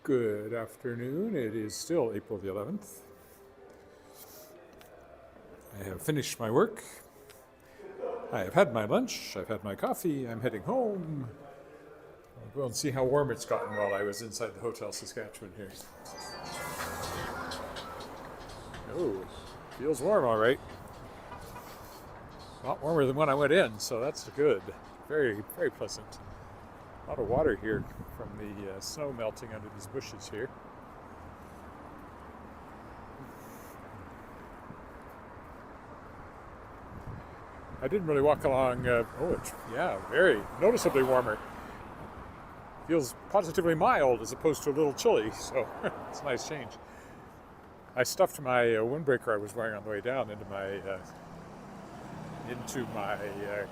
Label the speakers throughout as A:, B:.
A: Good afternoon. It is still April the 11th. I have finished my work. I have had my lunch. I've had my coffee. I'm heading home. I'll go and see how warm it's gotten while I was inside the Hotel Saskatchewan here. Oh, feels warm all right. A lot warmer than when I went in, so that's good. Very, very pleasant. A lot of water here from the snow melting under these bushes here. I didn't really walk along. Very noticeably warmer. Feels positively mild as opposed to a little chilly, so it's a nice change. I stuffed my windbreaker I was wearing on the way down into my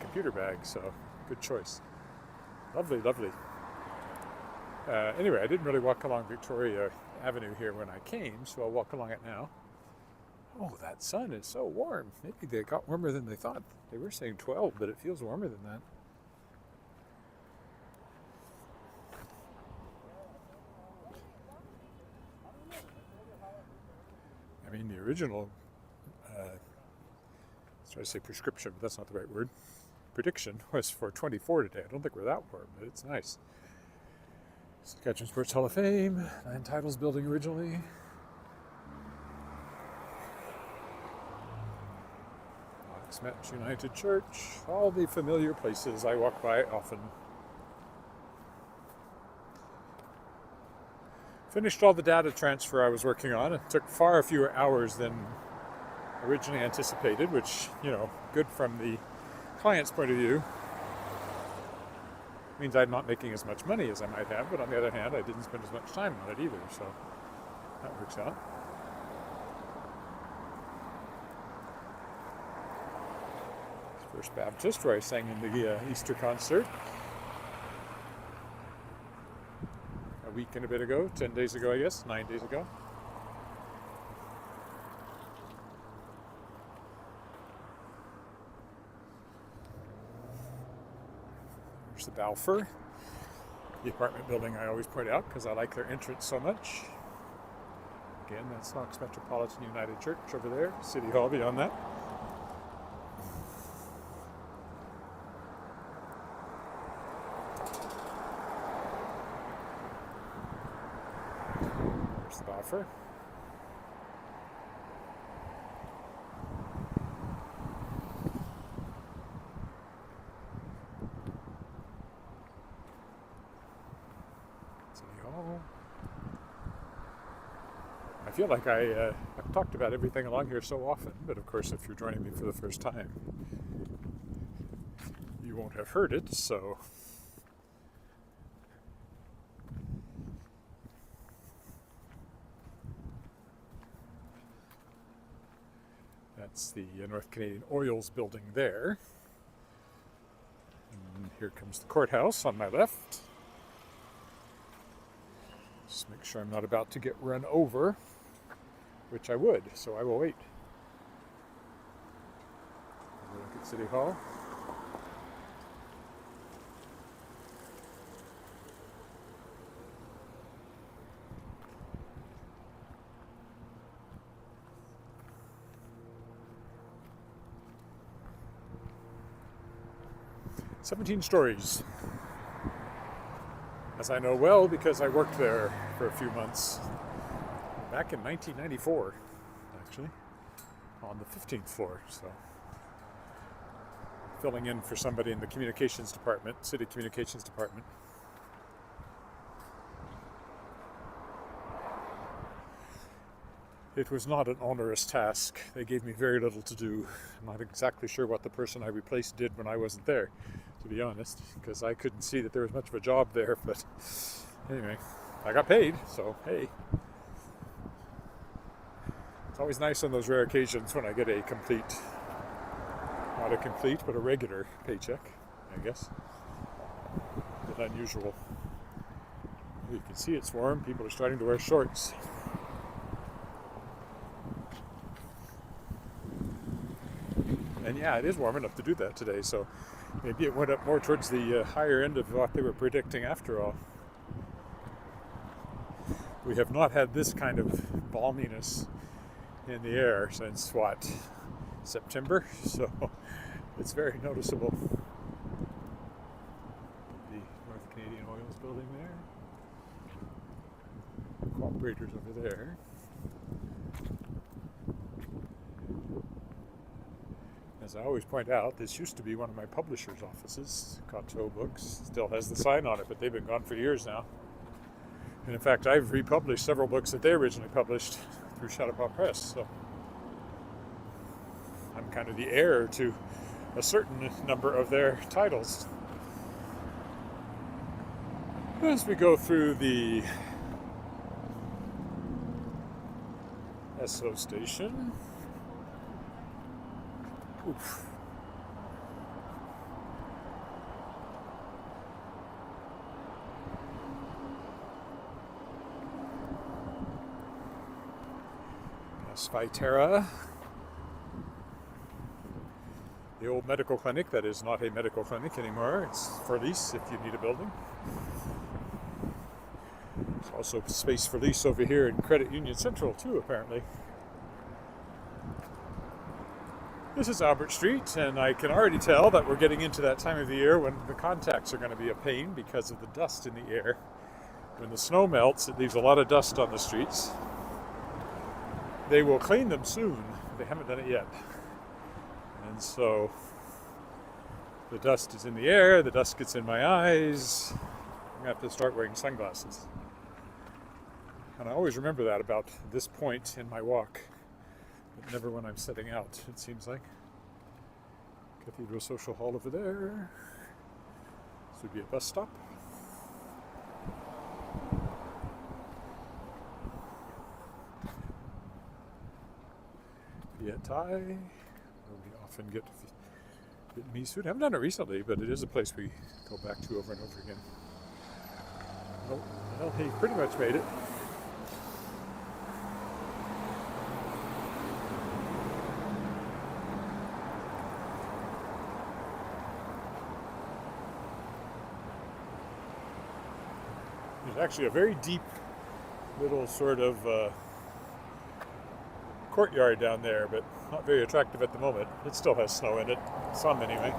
A: computer bag, so good choice. Lovely, lovely. Anyway, I didn't really walk along Victoria Avenue here when I came, so I'll walk along it now. Oh, that sun is so warm. Maybe they got warmer than they thought. They were saying 12, but it feels warmer than that. I mean, the original, I say prescription, but that's not the right word. Prediction was for 24 today. I don't think we're that warm, but it's nice. Saskatchewan Sports Hall of Fame, 9 titles building originally. Saskatchewan United Church, all the familiar places I walk by often. Finished all the data transfer I was working on. It took far fewer hours than originally anticipated, which, good from the client's point of view. Means I'm not making as much money as I might have, but on the other hand, I didn't spend as much time on it either, so that works out. First Baptist, where I sang in the Easter concert a week and a bit ago, 10 days ago, I guess, 9 days ago. There's the Balfour, the apartment building I always point out because I like their entrance so much. Again, that's Knox Metropolitan United Church over there, City Hall beyond that. There's the Balfour. I feel like I've talked about everything along here so often, but of course if you're joining me for the first time, you won't have heard it, so that's the North Canadian Oils building there. And here comes the courthouse on my left. Just make sure I'm not about to get run over, which I would, so I will wait. Look at City Hall. "17 stories. As I know well because I worked there for a few months back in 1994, actually, on the 15th floor, so filling in for somebody in the communications department, city communications department. It was not an onerous task. They gave me very little to do. I'm not exactly sure what the person I replaced did when I wasn't there, to be honest, because I couldn't see that there was much of a job there, but anyway, I got paid, so hey. It's always nice on those rare occasions when I get a complete, not a complete, but a regular paycheck, I guess. A bit unusual. You can see it's warm. People are starting to wear shorts. And yeah, it is warm enough to do that today, so maybe it went up more towards the higher end of what they were predicting after all. We have not had this kind of balminess in the air since, what, September? So it's very noticeable. The North Canadian Oils building there. Cooperators over there. As I always point out, this used to be one of my publisher's offices. Coteau Books still has the sign on it, but they've been gone for years now. And in fact, I've republished several books that they originally published through Chautauqua Press, so I'm kind of the heir to a certain number of their titles. As we go through the Esso station, oof. Viterra, the old medical clinic that is not a medical clinic anymore. It's for lease if you need a building. There's also space for lease over here in Credit Union Central too, apparently. This is Albert Street, and I can already tell that we're getting into that time of the year when the contacts are going to be a pain because of the dust in the air. When the snow melts, it leaves a lot of dust on the streets. They will clean them soon. They haven't done it yet. And so the dust is in the air, the dust gets in my eyes. I'm going to have to start wearing sunglasses. And I always remember that about this point in my walk, but never when I'm setting out, it seems like. Cathedral Social Hall over there. This would be a bus stop. Thai, where we often get Vietnamese food. I haven't done it recently, but it is a place we go back to over and over again. Well, he pretty much made it. There's actually a very deep little sort of courtyard down there, but not very attractive at the moment. It still has snow in it, some anyway.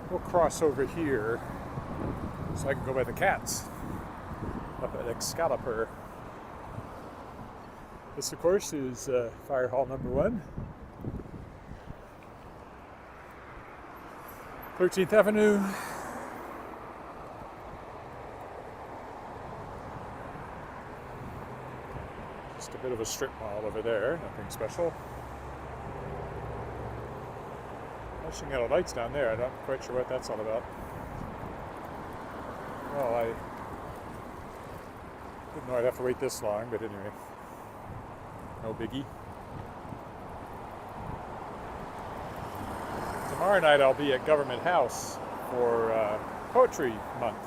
A: We'll cross over here so I can go by the cats up at Excalibur. This, of course, is Fire Hall number 1. 13th Avenue. Just a bit of a strip mall over there, nothing special. Flashing yellow lights down there, I'm not quite sure what that's all about. Well, I didn't know I'd have to wait this long, but anyway, no biggie. Tomorrow night I'll be at Government House for Poetry Month.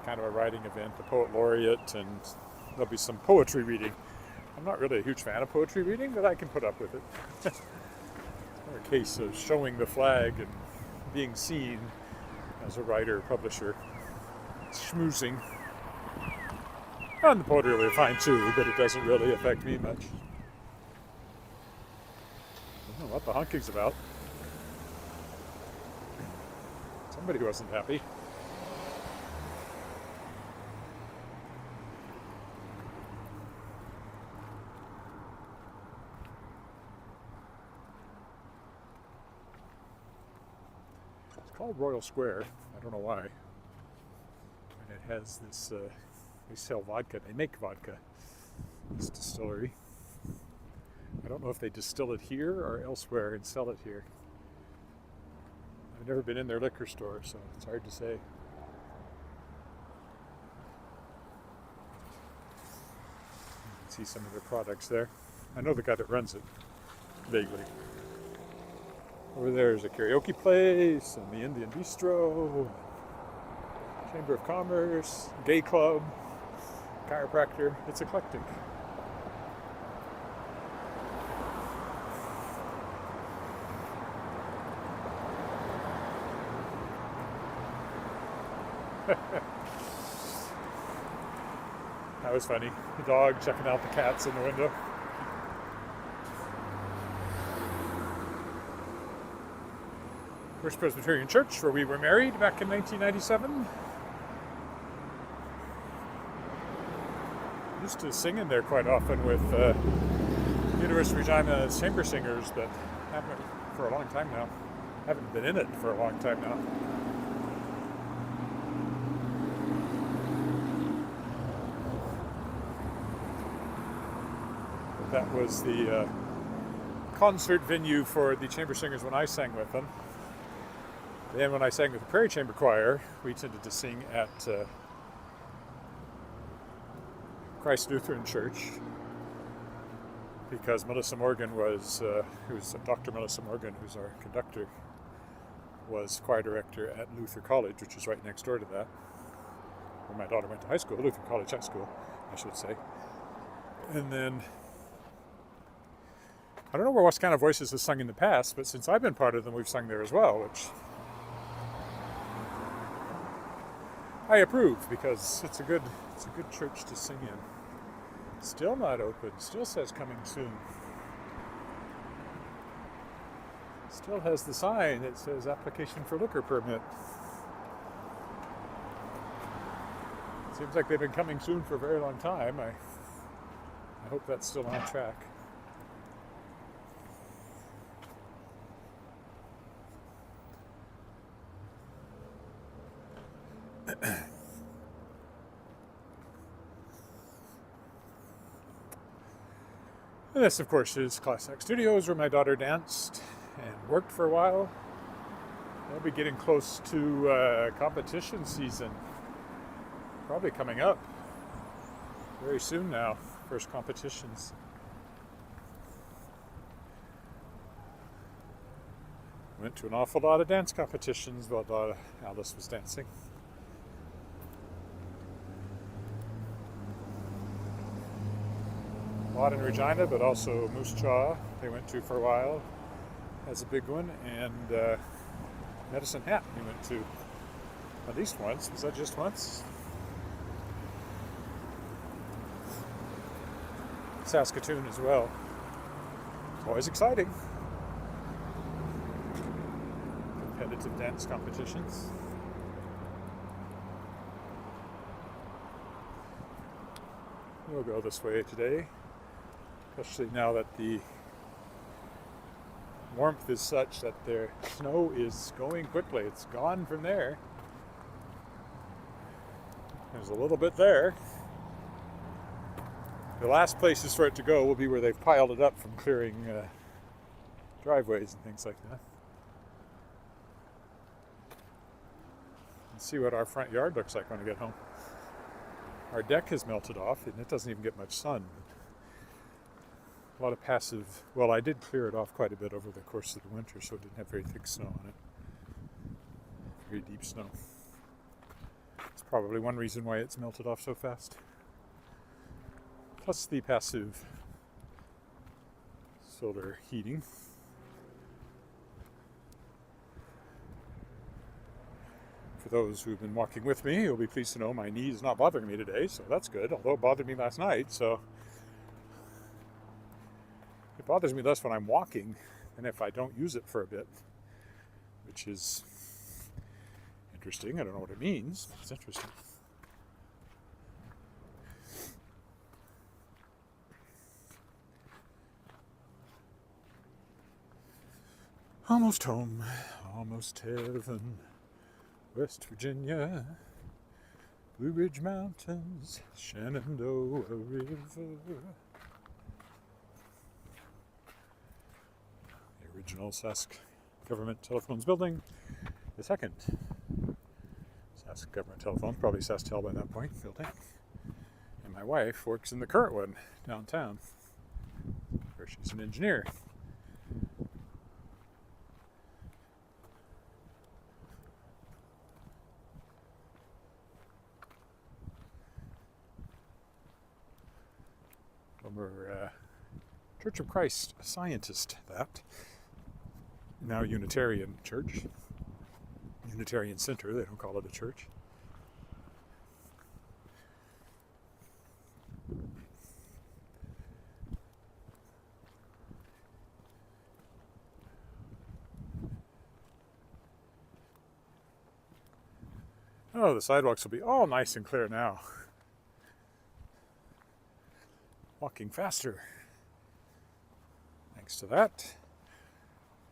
A: Kind of a writing event, a poet laureate, and there'll be some poetry reading. I'm not really a huge fan of poetry reading, but I can put up with it. It's more a case of showing the flag and being seen as a writer, publisher, schmoozing. And the poetry will be fine too, but it doesn't really affect me much. I don't know what the honking's about. Somebody wasn't happy. Called Royal Square. I don't know why. And it has this, they sell vodka. They make vodka. This distillery. I don't know if they distill it here or elsewhere and sell it here. I've never been in their liquor store, so it's hard to say. You can see some of their products there. I know the guy that runs it, vaguely. Over there is a karaoke place, and the Indian Bistro, Chamber of Commerce, gay club, chiropractor. It's eclectic. That was funny. The dog checking out the cats in the window. First Presbyterian Church, where we were married back in 1997. Used to sing in there quite often with University of Regina chamber singers, but haven't for a long time now. Haven't been in it for a long time now. But that was the concert venue for the chamber singers when I sang with them. Then when I sang with the Prairie Chamber Choir, we tended to sing at Christ Lutheran Church, because Melissa Morgan was, who's Dr. Melissa Morgan, who's our conductor, was choir director at Luther College, which is right next door to that, where my daughter went to high school, Luther College High School, I should say. And then, I don't know where Wascana Voices has sung in the past, but since I've been part of them, we've sung there as well, which I approve, because it's a good church to sing in. Still not open. Still says coming soon. Still has the sign that says application for liquor permit. Seems like they've been coming soon for a very long time. I hope that's still on track. This, of course, is Class X Studios, where my daughter danced and worked for a while. They'll be getting close to competition season. Probably coming up very soon now. First competitions. Went to an awful lot of dance competitions while Alice was dancing. A lot in Regina, but also Moose Jaw they went to for a while as a big one, and Medicine Hat we went to at least once. Was that just once? Saskatchewan as well. It's always exciting. Competitive dance competitions. We'll go this way today, especially now that the warmth is such that their snow is going quickly. It's gone from there. There's a little bit there. The last places for it to go will be where they've piled it up from clearing driveways and things like that. Let's see what our front yard looks like when I get home. Our deck has melted off and it doesn't even get much sun. A lot of passive, well, I did clear it off quite a bit over the course of the winter, so it didn't have very thick snow on it. Very deep snow. It's probably one reason why it's melted off so fast. Plus the passive solar heating. For those who've been walking with me, you'll be pleased to know my knee is not bothering me today, so that's good, although it bothered me last night, so it bothers me less when I'm walking than if I don't use it for a bit, which is interesting. I don't know what it means. It's interesting. Almost home, almost heaven, West Virginia, Blue Ridge Mountains, Shenandoah River. The original Sask Government Telephones building, the second Sask Government Telephones, probably SaskTel by that point, building. And my wife works in the current one downtown, where she's an engineer. Former Church of Christ scientist, that. Now Unitarian Church. Unitarian Center, they don't call it a church. Oh, the sidewalks will be all nice and clear now. Walking faster. Thanks to that.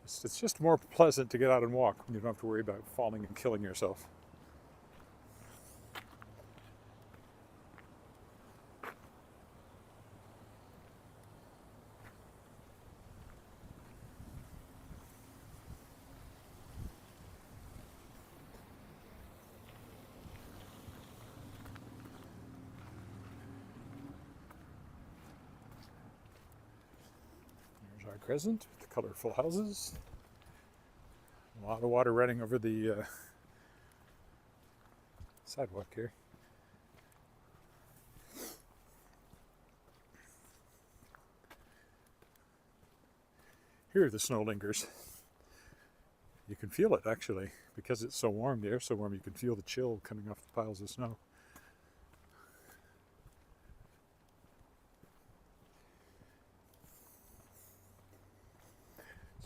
A: It's just more pleasant to get out and walk when you don't have to worry about falling and killing yourself. There's our crescent with the colorful houses. A lot of water running over the sidewalk here. Here the snow lingers. You can feel it actually, because it's so warm, the air's so warm, you can feel the chill coming off the piles of snow.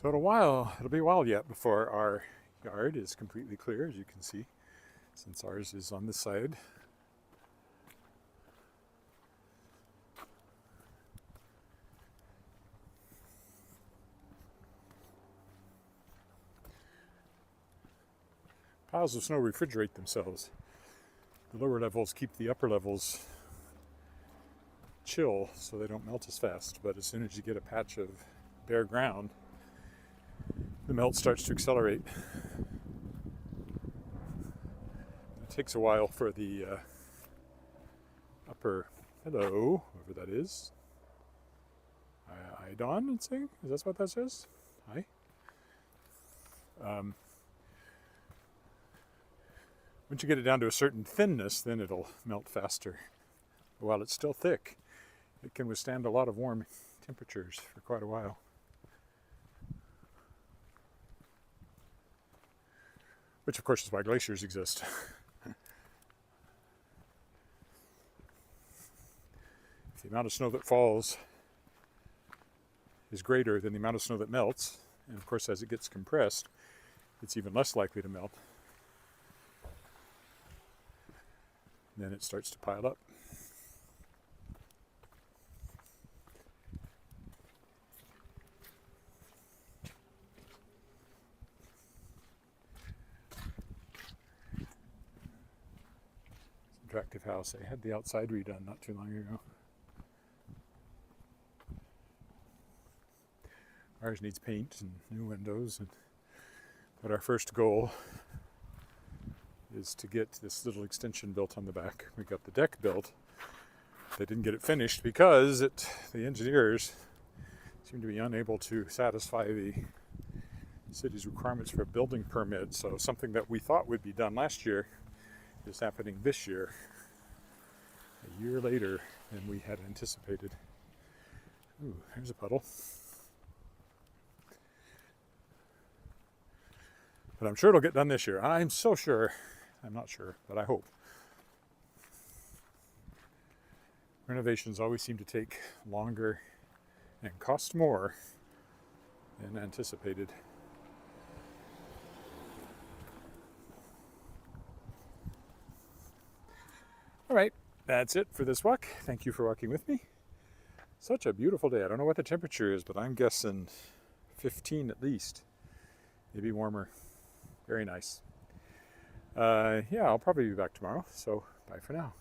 A: So it'll be a while yet before our yard is completely clear, as you can see, since ours is on this side. Piles of snow refrigerate themselves. The lower levels keep the upper levels chill so they don't melt as fast, but as soon as you get a patch of bare ground, the melt starts to accelerate. It takes a while for the upper, hello, whoever that is. Idon, it's saying? Is that what that says? Hi. Once you get it down to a certain thinness, then it'll melt faster. But while it's still thick, it can withstand a lot of warm temperatures for quite a while. Which of course is why glaciers exist. If the amount of snow that falls is greater than the amount of snow that melts, and of course as it gets compressed, it's even less likely to melt. Then it starts to pile up. Attractive house. I had the outside redone not too long ago. Ours needs paint and new windows, but our first goal is to get this little extension built on the back. We got the deck built. They didn't get it finished because the engineers seem to be unable to satisfy the city's requirements for a building permit. So something that we thought would be done last year is happening this year, a year later than we had anticipated. Ooh, there's a puddle. But I'm sure it'll get done this year. I'm so sure. I'm not sure, but I hope. Renovations always seem to take longer and cost more than anticipated. All right, that's it for this walk. Thank you for walking with me. Such a beautiful day. I don't know what the temperature is, but I'm guessing 15 at least, maybe warmer. Very nice. Yeah, I'll probably be back tomorrow, so bye for now.